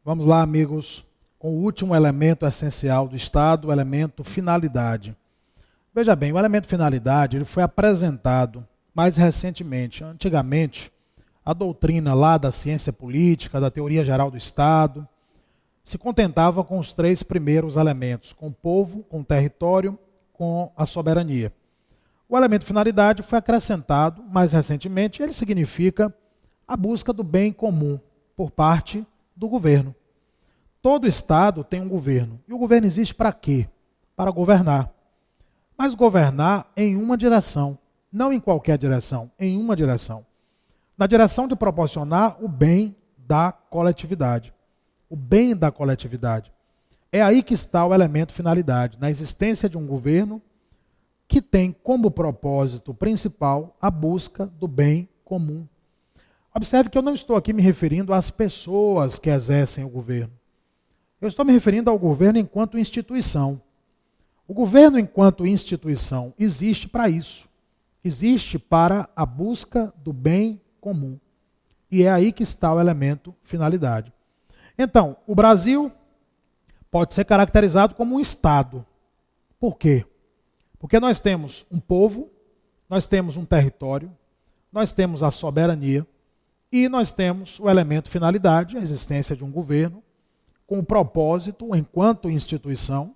Vamos lá, amigos, com o último elemento essencial do Estado, o elemento finalidade. Veja bem, o elemento finalidade ele foi apresentado mais recentemente. Antigamente, a doutrina lá da ciência política, da teoria geral do Estado, se contentava com os três primeiros elementos, com o povo, com o território, com a soberania. O elemento finalidade foi acrescentado mais recentemente, ele significa a busca do bem comum por parte do governo. Todo Estado tem um governo. E o governo existe para quê? Para governar. Mas governar em uma direção, não em qualquer direção, em uma direção. Na direção de proporcionar o bem da coletividade. O bem da coletividade. É aí que está o elemento finalidade, na existência de um governo que tem como propósito principal a busca do bem comum. Observe que eu não estou aqui me referindo às pessoas que exercem o governo. Eu estou me referindo ao governo enquanto instituição. O governo enquanto instituição existe para isso. Existe para a busca do bem comum. E é aí que está o elemento finalidade. Então, o Brasil pode ser caracterizado como um Estado. Por quê? Porque nós temos um povo, nós temos um território, nós temos a soberania e nós temos o elemento finalidade, a existência de um governo, com o propósito, enquanto instituição,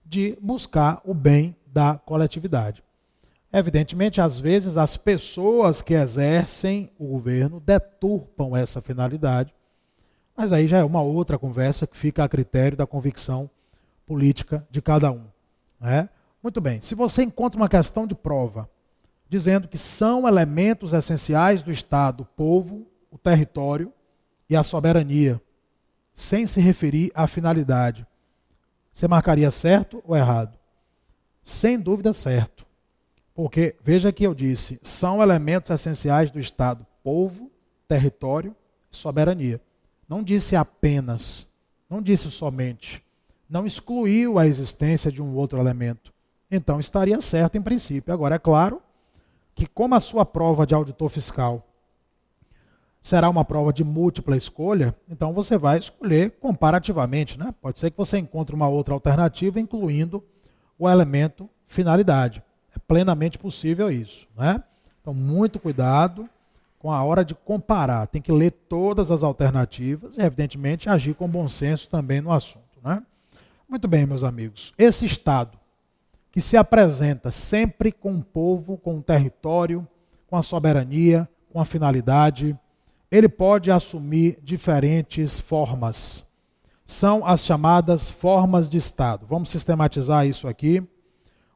de buscar o bem da coletividade. Evidentemente, às vezes, as pessoas que exercem o governo deturpam essa finalidade, mas aí já é uma outra conversa que fica a critério da convicção política de cada um. Né? Muito bem, se você encontra uma questão de prova, dizendo que são elementos essenciais do Estado, o povo, o território e a soberania, sem se referir à finalidade, você marcaria certo ou errado? Sem dúvida certo. Porque, veja que eu disse, são elementos essenciais do Estado, povo, território e soberania. Não disse apenas, não disse somente, não excluiu a existência de um outro elemento. Então estaria certo em princípio. Agora, é claro que como a sua prova de auditor fiscal será uma prova de múltipla escolha, então você vai escolher comparativamente, né? Pode ser que você encontre uma outra alternativa, incluindo o elemento finalidade. É plenamente possível isso, né? Então, muito cuidado com a hora de comparar. Tem que ler todas as alternativas e, evidentemente, agir com bom senso também no assunto, né? Muito bem, meus amigos. Esse Estado que se apresenta sempre com o povo, com o território, com a soberania, com a finalidade, ele pode assumir diferentes formas. São as chamadas formas de Estado. Vamos sistematizar isso aqui.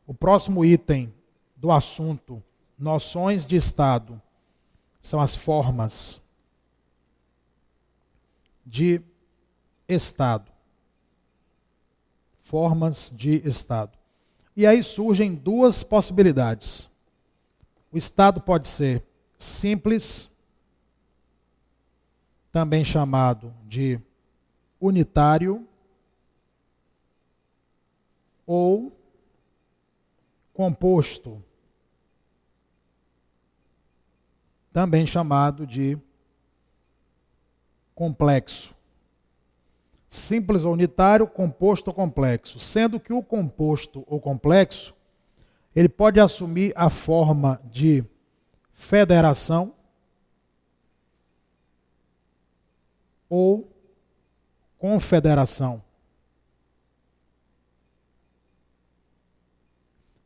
O próximo item do assunto, noções de Estado, são as formas de Estado. Formas de Estado. E aí surgem duas possibilidades. O Estado pode ser simples, também chamado de unitário, ou composto, também chamado de complexo. Simples ou unitário, composto ou complexo. Sendo que o composto ou complexo, ele pode assumir a forma de federação ou confederação.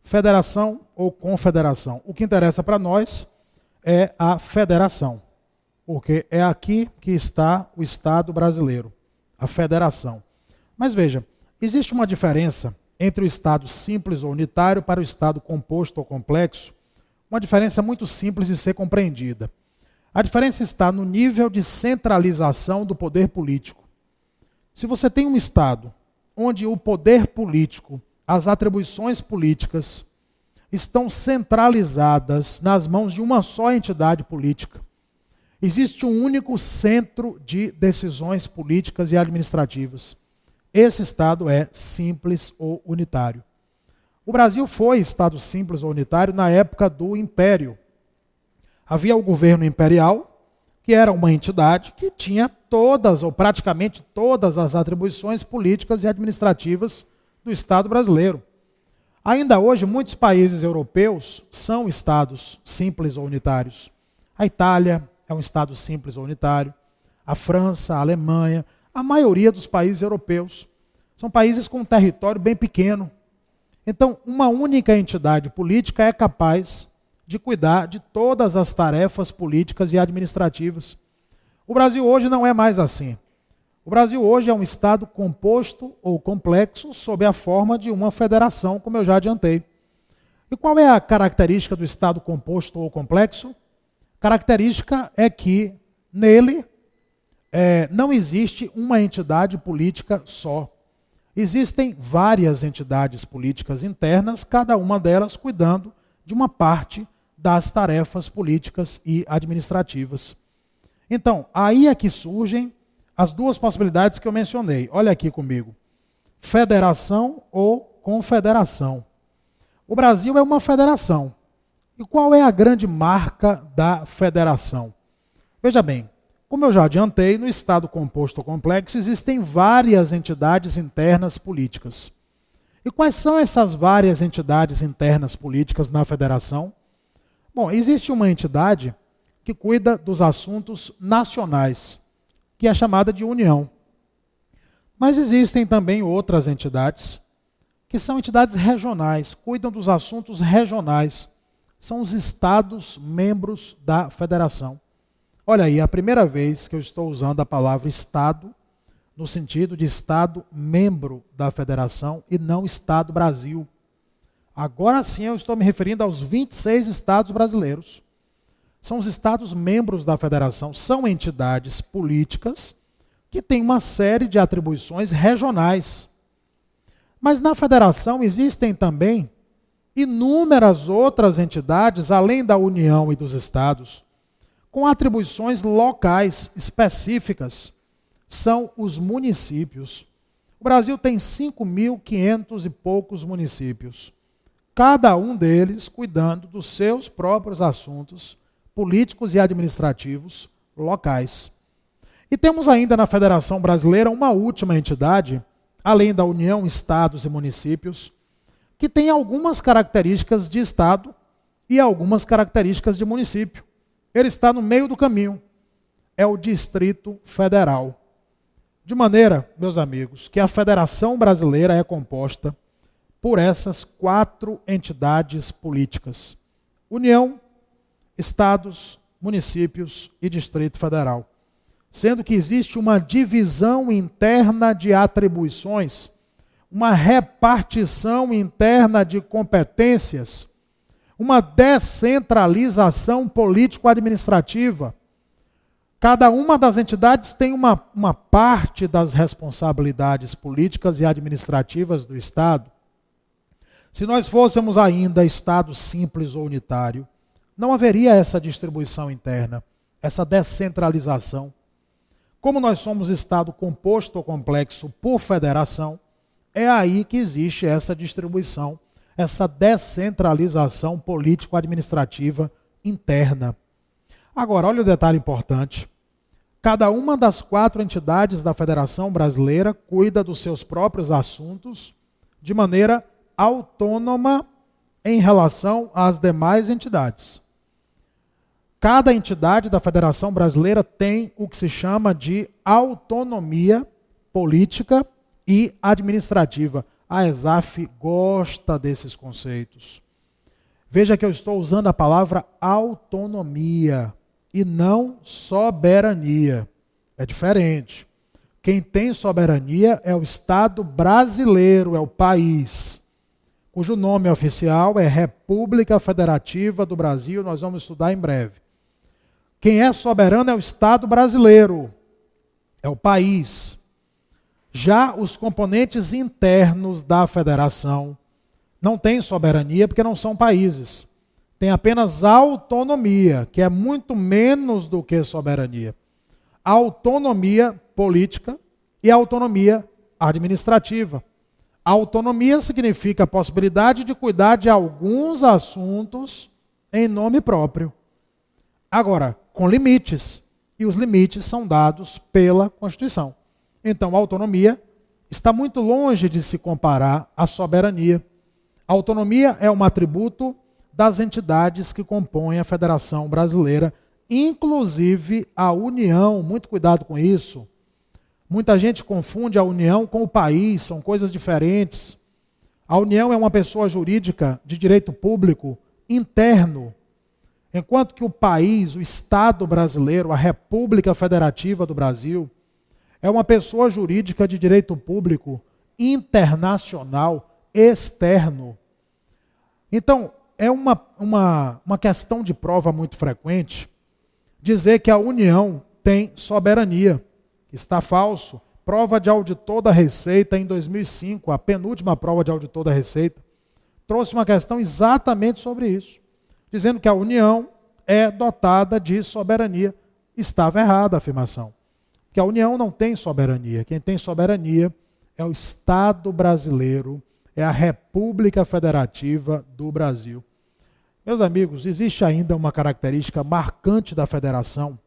Federação ou confederação. O que interessa para nós é a federação, porque é aqui que está o Estado brasileiro. A federação. Mas veja, existe uma diferença entre o Estado simples ou unitário para o Estado composto ou complexo, uma diferença muito simples de ser compreendida. A diferença está no nível de centralização do poder político. Se você tem um Estado onde o poder político, as atribuições políticas, estão centralizadas nas mãos de uma só entidade política, existe um único centro de decisões políticas e administrativas. Esse Estado é simples ou unitário. O Brasil foi Estado simples ou unitário na época do Império. Havia o governo imperial, que era uma entidade que tinha todas, ou praticamente todas, as atribuições políticas e administrativas do Estado brasileiro. Ainda hoje, muitos países europeus são estados simples ou unitários. A Itália é um estado simples ou unitário. A França, a Alemanha, a maioria dos países europeus são países com um território bem pequeno. Então, uma única entidade política é capaz de cuidar de todas as tarefas políticas e administrativas. O Brasil hoje não é mais assim. O Brasil hoje é um estado composto ou complexo sob a forma de uma federação, como eu já adiantei. E qual é a característica do estado composto ou complexo? Característica é que nele não existe uma entidade política só. Existem várias entidades políticas internas, cada uma delas cuidando de uma parte das tarefas políticas e administrativas. Então, aí é que surgem as duas possibilidades que eu mencionei. Olha aqui comigo. Federação ou confederação. O Brasil é uma federação. E qual é a grande marca da federação? Veja bem, como eu já adiantei, no estado composto ou complexo existem várias entidades internas políticas. E quais são essas várias entidades internas políticas na federação? Bom, existe uma entidade que cuida dos assuntos nacionais, que é chamada de União. Mas existem também outras entidades, que são entidades regionais, cuidam dos assuntos regionais. São os estados membros da federação. Olha aí, é a primeira vez que eu estou usando a palavra Estado, no sentido de Estado membro da federação e não Estado Brasil. Agora sim eu estou me referindo aos 26 estados brasileiros. São os estados membros da federação, são entidades políticas que têm uma série de atribuições regionais. Mas na federação existem também inúmeras outras entidades, além da União e dos estados, com atribuições locais específicas. São os municípios. O Brasil tem 5.500 e poucos municípios, cada um deles cuidando dos seus próprios assuntos políticos e administrativos locais. E temos ainda na Federação Brasileira uma última entidade, além da União, estados e municípios, que tem algumas características de estado e algumas características de município. Ele está no meio do caminho. É o Distrito Federal. De maneira, meus amigos, que a Federação Brasileira é composta por essas 4 entidades políticas: União, estados, municípios e Distrito Federal. Sendo que existe uma divisão interna de atribuições, uma repartição interna de competências, uma descentralização político-administrativa. Cada uma das entidades tem uma parte das responsabilidades políticas e administrativas do Estado. Se nós fôssemos ainda Estado simples ou unitário, não haveria essa distribuição interna, essa descentralização. Como nós somos Estado composto ou complexo por federação, é aí que existe essa distribuição, essa descentralização político-administrativa interna. Agora, olha o detalhe importante. Cada uma das 4 entidades da Federação Brasileira cuida dos seus próprios assuntos de maneira autônoma em relação às demais entidades. Cada entidade da Federação Brasileira tem o que se chama de autonomia política e administrativa. A ESAF gosta desses conceitos. Veja que eu estou usando a palavra autonomia e não soberania. É diferente. Quem tem soberania é o Estado brasileiro, é o país, cujo nome oficial é República Federativa do Brasil. Nós vamos estudar em breve. Quem é soberano é o Estado brasileiro, é o país. Já os componentes internos da federação não têm soberania porque não são países. Tem apenas autonomia, que é muito menos do que soberania. Autonomia política e autonomia administrativa. Autonomia significa a possibilidade de cuidar de alguns assuntos em nome próprio. Agora, com limites. e os limites são dados pela Constituição. Então, a autonomia está muito longe de se comparar à soberania. A autonomia é um atributo das entidades que compõem a Federação Brasileira, inclusive a União. Muito cuidado com isso. Muita gente confunde a União com o país, são coisas diferentes. A União é uma pessoa jurídica de direito público interno, enquanto que o país, o Estado brasileiro, a República Federativa do Brasil, é uma pessoa jurídica de direito público internacional, externo. Então, é uma questão de prova muito frequente dizer que a União tem soberania. Está falso. Prova de auditor da Receita em 2005, a penúltima prova de auditor da Receita, trouxe uma questão exatamente sobre isso, dizendo que a União é dotada de soberania. Estava errada a afirmação, que a União não tem soberania. Quem tem soberania é o Estado brasileiro, é a República Federativa do Brasil. Meus amigos, existe ainda uma característica marcante da federação,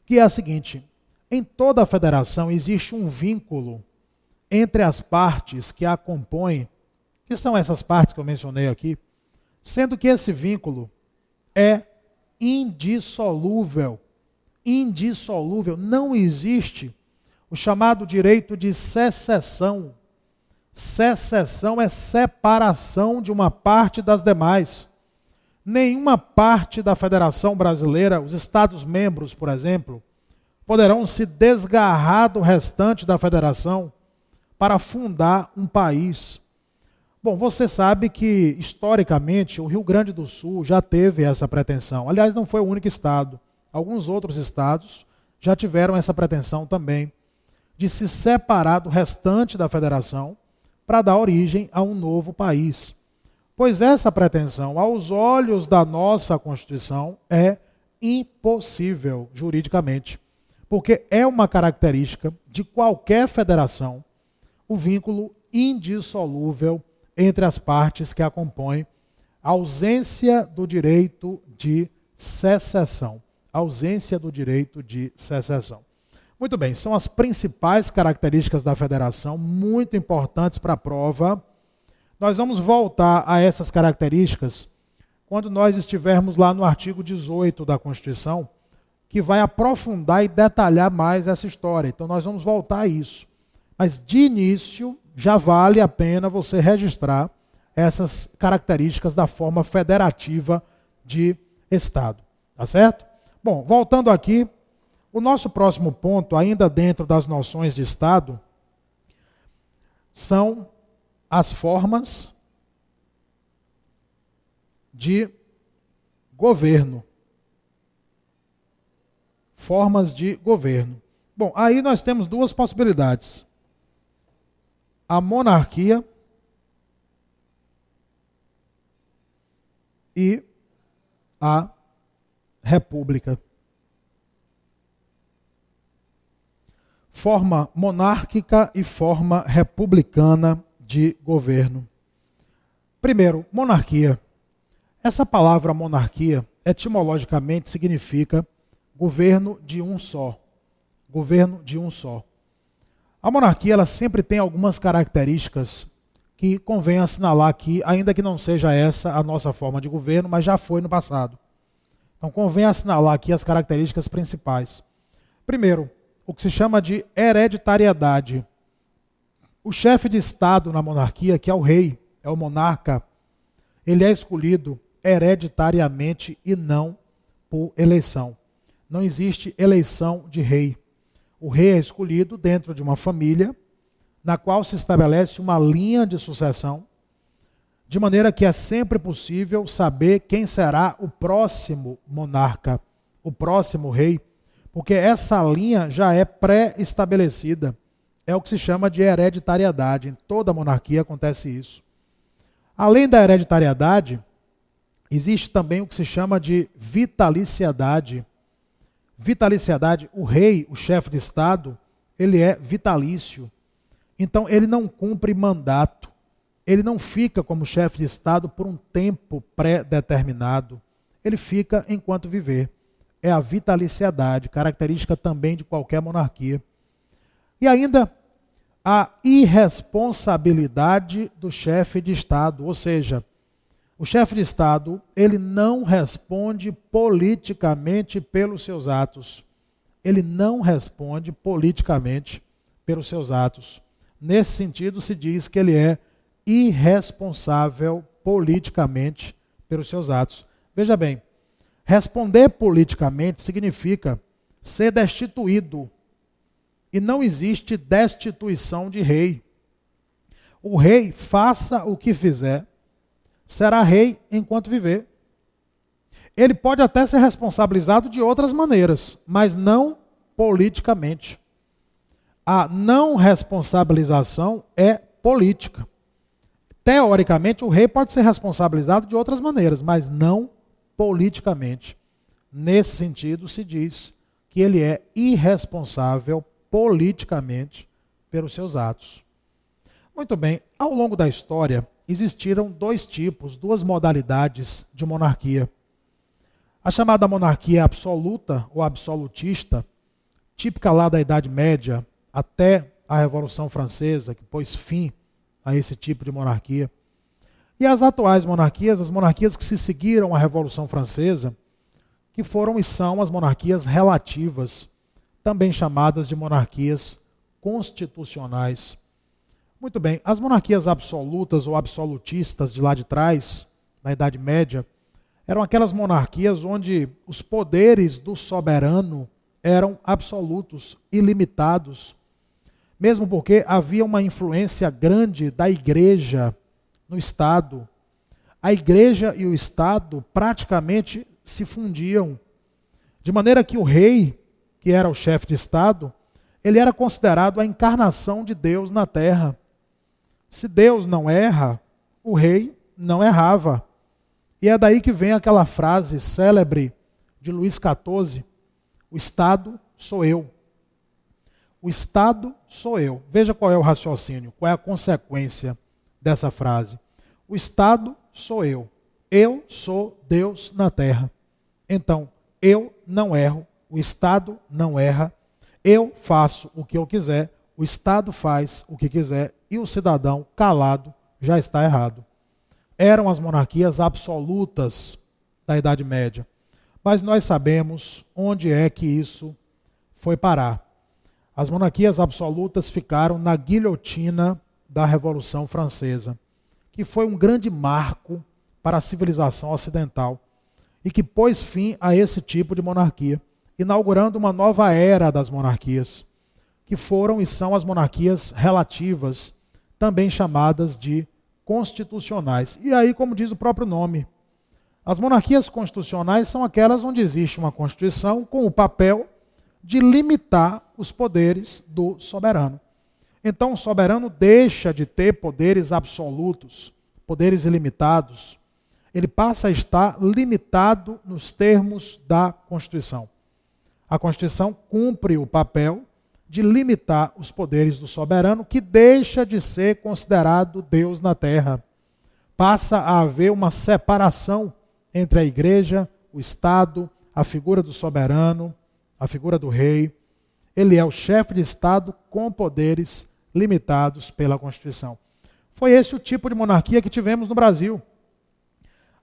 que é a seguinte: em toda a federação existe um vínculo entre as partes que a compõem, que são essas partes que eu mencionei aqui, sendo que esse vínculo é indissolúvel. Indissolúvel. Não existe o chamado direito de secessão. Secessão é separação de uma parte das demais. Nenhuma parte da Federação Brasileira, os Estados-membros, por exemplo, poderão se desgarrar do restante da federação para fundar um país. Bom, você sabe que, historicamente, o Rio Grande do Sul já teve essa pretensão. Aliás, não foi o único estado. Alguns outros estados já tiveram essa pretensão também, de se separar do restante da federação para dar origem a um novo país. Pois essa pretensão, aos olhos da nossa Constituição, é impossível juridicamente. Porque é uma característica de qualquer federação o vínculo indissolúvel entre as partes que a compõem, a ausência do direito de secessão. Ausência do direito de secessão. Muito bem, são as principais características da federação, muito importantes para a prova. Nós vamos voltar a essas características quando nós estivermos lá no artigo 18 da Constituição, que vai aprofundar e detalhar mais essa história. Então nós vamos voltar a isso. Mas de início, já vale a pena você registrar essas características da forma federativa de Estado. Tá certo? Bom, voltando aqui, o nosso próximo ponto, ainda dentro das noções de Estado, são as formas de governo. Formas de governo. Bom, aí nós temos duas possibilidades. A monarquia e a república. Forma monárquica e forma republicana de governo. Primeiro, monarquia. Essa palavra monarquia, etimologicamente, significa governo de um só. Governo de um só. A monarquia, ela sempre tem algumas características que convém assinalar aqui, ainda que não seja essa a nossa forma de governo, mas já foi no passado. Então, convém assinalar aqui as características principais. Primeiro, o que se chama de hereditariedade. O chefe de Estado na monarquia, que é o rei, é o monarca, ele é escolhido hereditariamente e não por eleição. Não existe eleição de rei. O rei é escolhido dentro de uma família, na qual se estabelece uma linha de sucessão, de maneira que é sempre possível saber quem será o próximo monarca, o próximo rei, porque essa linha já é pré-estabelecida. É o que se chama de hereditariedade. Em toda monarquia acontece isso. Além da hereditariedade, existe também o que se chama de vitaliciedade. Vitaliciedade, o rei, o chefe de Estado, ele é vitalício. Então, ele não cumpre mandato. Ele não fica como chefe de Estado por um tempo pré-determinado. Ele fica enquanto viver. é a vitaliciedade, característica também de qualquer monarquia. E ainda a irresponsabilidade do chefe de Estado, ou seja, o chefe de Estado, ele não responde politicamente pelos seus atos. Ele não responde politicamente pelos seus atos. Nesse sentido, se diz que ele é irresponsável politicamente pelos seus atos. Veja bem, responder politicamente significa ser destituído. E não existe destituição de rei. O rei, faça o que fizer, será rei enquanto viver. Ele pode até ser responsabilizado de outras maneiras, mas não politicamente. A não responsabilização é política. Teoricamente, o rei pode ser responsabilizado de outras maneiras, mas não politicamente. Nesse sentido, se diz que ele é irresponsável politicamente pelos seus atos. Muito bem, ao longo da história, existiram dois tipos, duas modalidades de monarquia. A chamada monarquia absoluta ou absolutista, típica lá da Idade Média até a Revolução Francesa, que pôs fim a esse tipo de monarquia. E as atuais monarquias, as monarquias que se seguiram à Revolução Francesa, que foram e são as monarquias relativas, também chamadas de monarquias constitucionais. Muito bem, as monarquias absolutas ou absolutistas de lá de trás, na Idade Média, eram aquelas monarquias onde os poderes do soberano eram absolutos, ilimitados, mesmo porque havia uma influência grande da igreja no Estado. A igreja e o Estado praticamente se fundiam, de maneira que o rei, que era o chefe de Estado, ele era considerado a encarnação de Deus na terra. Se Deus não erra, o rei não errava. E é daí que vem aquela frase célebre de Luís XIV, o Estado sou eu. O Estado sou eu. Veja qual é o raciocínio, qual é a consequência dessa frase. O Estado sou eu. Eu sou Deus na terra. Então, eu não erro, o Estado não erra, eu faço o que eu quiser, o Estado faz o que quiser e o cidadão calado já está errado. Eram as monarquias absolutas da Idade Média. Mas nós sabemos onde é que isso foi parar. As monarquias absolutas ficaram na guilhotina da Revolução Francesa, que foi um grande marco para a civilização ocidental e que pôs fim a esse tipo de monarquia, inaugurando uma nova era das monarquias, que foram e são as monarquias relativas, também chamadas de constitucionais. E aí, como diz o próprio nome, as monarquias constitucionais são aquelas onde existe uma Constituição com o papel de limitar os poderes do soberano. Então, o soberano deixa de ter poderes absolutos, poderes ilimitados. Ele passa a estar limitado nos termos da Constituição. A Constituição cumpre o papel de limitar os poderes do soberano, que deixa de ser considerado Deus na terra. Passa a haver uma separação entre a igreja, o Estado, a figura do soberano, a figura do rei. Ele é o chefe de Estado com poderes limitados pela Constituição. Foi esse o tipo de monarquia que tivemos no Brasil.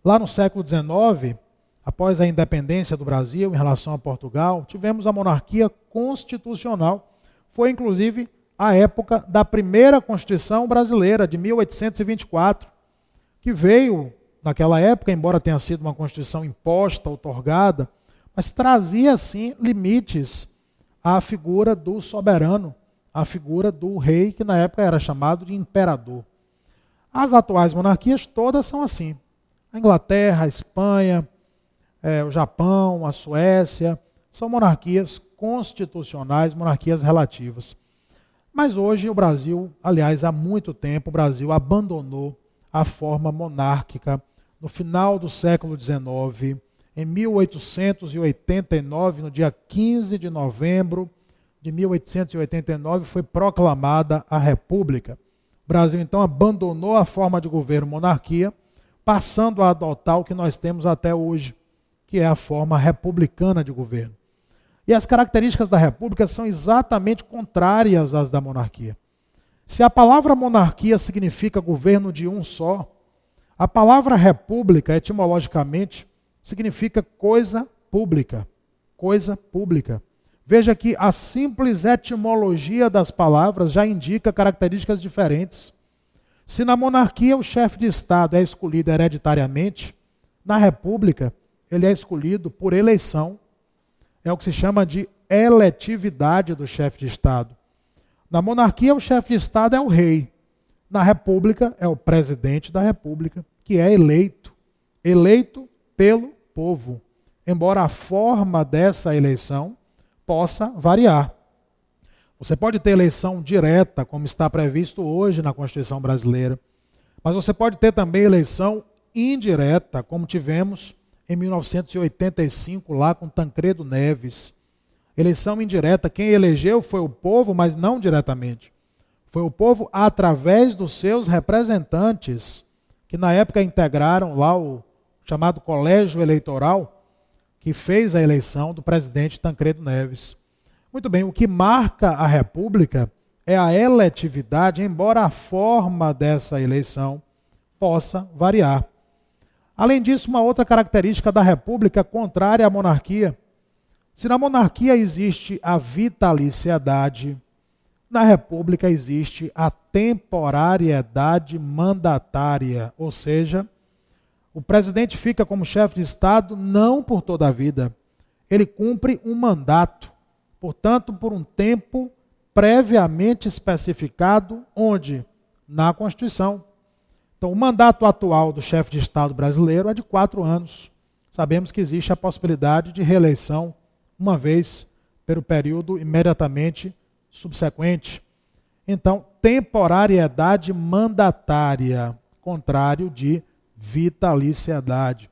Lá no século XIX, após a independência do Brasil em relação a Portugal, tivemos a monarquia constitucional. Foi, inclusive, a época da primeira Constituição brasileira, de 1824, que veio, naquela época, embora tenha sido uma Constituição imposta, outorgada, mas trazia, sim, limites à figura do soberano, à figura do rei, que na época era chamado de imperador. As atuais monarquias todas são assim. A Inglaterra, a Espanha, o Japão, a Suécia, são monarquias constitucionais, monarquias relativas. Mas hoje o Brasil, aliás, há muito tempo, o Brasil abandonou a forma monárquica. No final do século XIX, em 1889, no dia 15 de novembro de 1889, foi proclamada a República. O Brasil, então, abandonou a forma de governo monarquia, passando a adotar o que nós temos até hoje, que é a forma republicana de governo. E as características da república são exatamente contrárias às da monarquia. Se a palavra monarquia significa governo de um só, a palavra república, etimologicamente, significa coisa pública. Coisa pública. Veja que a simples etimologia das palavras já indica características diferentes. Se na monarquia o chefe de Estado é escolhido hereditariamente, na república ele é escolhido por eleição. É o que se chama de eletividade do chefe de Estado. Na monarquia, o chefe de Estado é o rei. Na república, é o presidente da república, que é eleito. Eleito pelo povo. Embora a forma dessa eleição possa variar. Você pode ter eleição direta, como está previsto hoje na Constituição brasileira. Mas você pode ter também eleição indireta, como tivemos em 1985, lá com Tancredo Neves. Eleição indireta, quem elegeu foi o povo, mas não diretamente. Foi o povo através dos seus representantes, que na época integraram lá o chamado Colégio Eleitoral, que fez a eleição do presidente Tancredo Neves. Muito bem, o que marca a República é a eletividade, embora a forma dessa eleição possa variar. Além disso, uma outra característica da República contrária à monarquia. Se na monarquia existe a vitaliciedade, na República existe a temporariedade mandatária, ou seja, o presidente fica como chefe de Estado não por toda a vida. Ele cumpre um mandato, portanto, por um tempo previamente especificado, onde? Na Constituição. Então, o mandato atual do chefe de Estado brasileiro é de 4 anos. Sabemos que existe a possibilidade de reeleição uma vez pelo período imediatamente subsequente. Então, temporariedade mandatária, contrário de vitaliciedade.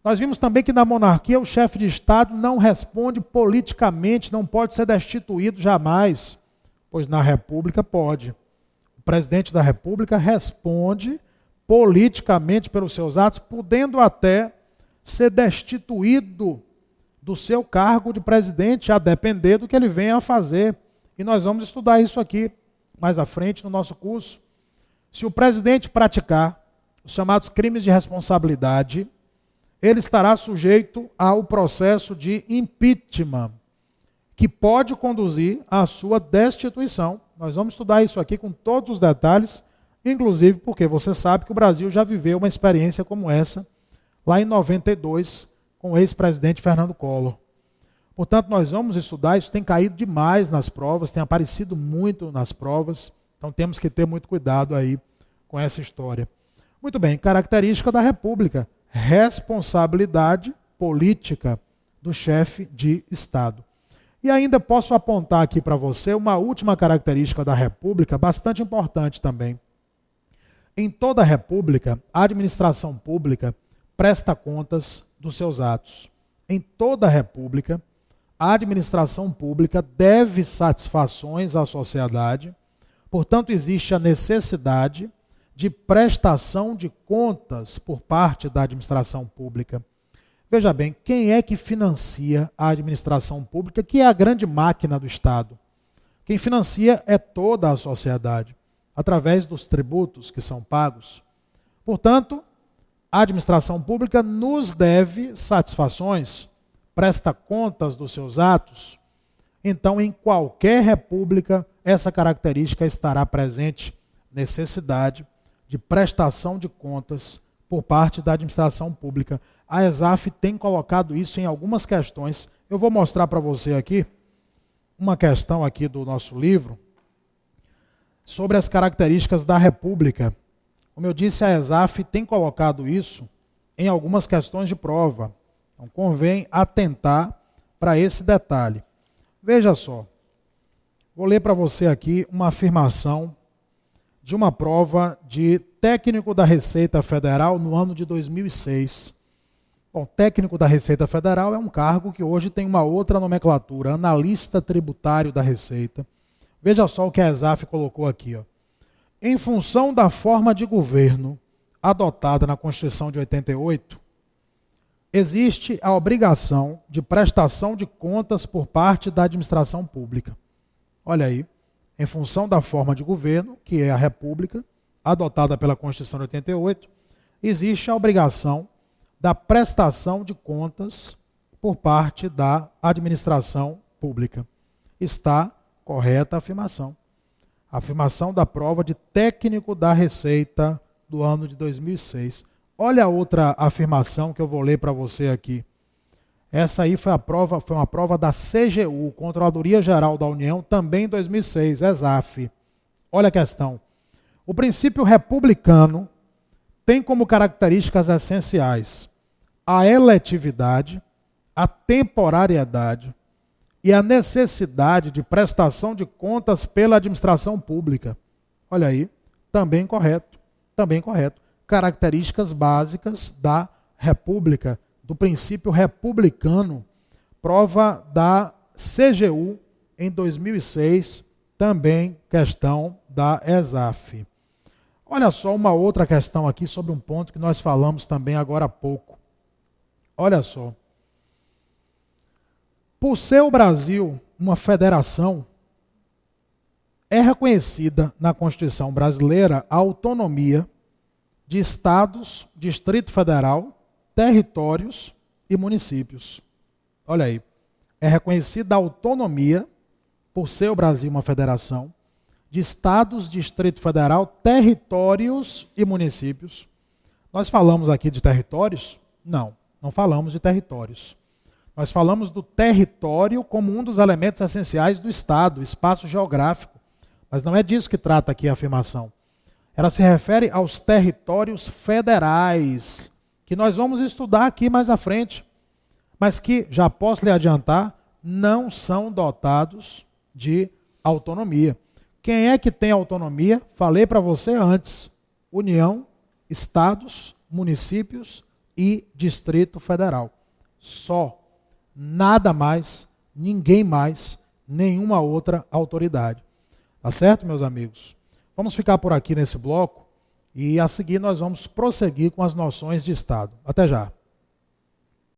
Nós vimos também que na monarquia o chefe de Estado não responde politicamente, não pode ser destituído jamais, pois na República pode. O presidente da República responde politicamente pelos seus atos, podendo até ser destituído do seu cargo de presidente, a depender do que ele venha a fazer. E nós vamos estudar isso aqui mais à frente no nosso curso. Se o presidente praticar os chamados crimes de responsabilidade, ele estará sujeito ao processo de impeachment, que pode conduzir à sua destituição. Nós vamos estudar isso aqui com todos os detalhes, inclusive porque você sabe que o Brasil já viveu uma experiência como essa, lá em 92, com o ex-presidente Fernando Collor. Portanto, nós vamos estudar, isso tem caído demais nas provas, tem aparecido muito nas provas, então temos que ter muito cuidado aí com essa história. Muito bem, característica da República, responsabilidade política do chefe de Estado. E ainda posso apontar aqui para você uma última característica da República, bastante importante também. Em toda a República, a administração pública presta contas dos seus atos. Em toda a República, a administração pública deve satisfações à sociedade, portanto, existe a necessidade de prestação de contas por parte da administração pública. Veja bem, quem é que financia a administração pública, que é a grande máquina do Estado? Quem financia é toda a sociedade, através dos tributos que são pagos. Portanto, a administração pública nos deve satisfações, presta contas dos seus atos. Então, em qualquer república, essa característica estará presente, necessidade de prestação de contas por parte da administração pública. A ESAF tem colocado isso em algumas questões. Eu vou mostrar para você aqui uma questão aqui do nosso livro sobre as características da República. Como eu disse, a ESAF tem colocado isso em algumas questões de prova. Então, convém atentar para esse detalhe. Veja só, vou ler para você aqui uma afirmação de uma prova de técnico da Receita Federal no ano de 2006. Bom, técnico da Receita Federal é um cargo que hoje tem uma outra nomenclatura, analista tributário da Receita. Veja só o que a ESAF colocou aqui, ó. Em função da forma de governo adotada na Constituição de 88, existe a obrigação de prestação de contas por parte da administração pública. Olha aí, em função da forma de governo, que é a República, adotada pela Constituição de 88, existe a obrigação da prestação de contas por parte da administração pública. Está correta a afirmação. A afirmação da prova de técnico da Receita do ano de 2006. Olha a outra afirmação que eu vou ler para você aqui. Essa aí foi uma prova da CGU, Controladoria Geral da União, também em 2006, ESAF. Olha a questão. O princípio republicano tem como características essenciais a eletividade, a temporariedade e a necessidade de prestação de contas pela administração pública. Olha aí, também correto, também correto. Características básicas da República, do princípio republicano, prova da CGU em 2006, também questão da ESAF. Olha só uma outra questão aqui sobre um ponto que nós falamos também agora há pouco. Olha só. Por ser o Brasil uma federação, é reconhecida na Constituição brasileira a autonomia de estados, Distrito Federal, territórios e municípios. Olha aí, é reconhecida a autonomia, por ser o Brasil uma federação, de estados, Distrito Federal, territórios e municípios. Nós falamos aqui de territórios? Não, não falamos de territórios. Nós falamos do território como um dos elementos essenciais do Estado, espaço geográfico. Mas não é disso que trata aqui a afirmação. Ela se refere aos territórios federais, que nós vamos estudar aqui mais à frente, mas que, já posso lhe adiantar, não são dotados de autonomia. Quem é que tem autonomia? Falei para você antes. União, estados, municípios e Distrito Federal. Só. Nada mais, ninguém mais, nenhuma outra autoridade. Tá certo, meus amigos? Vamos ficar por aqui nesse bloco e a seguir nós vamos prosseguir com as noções de Estado. Até já.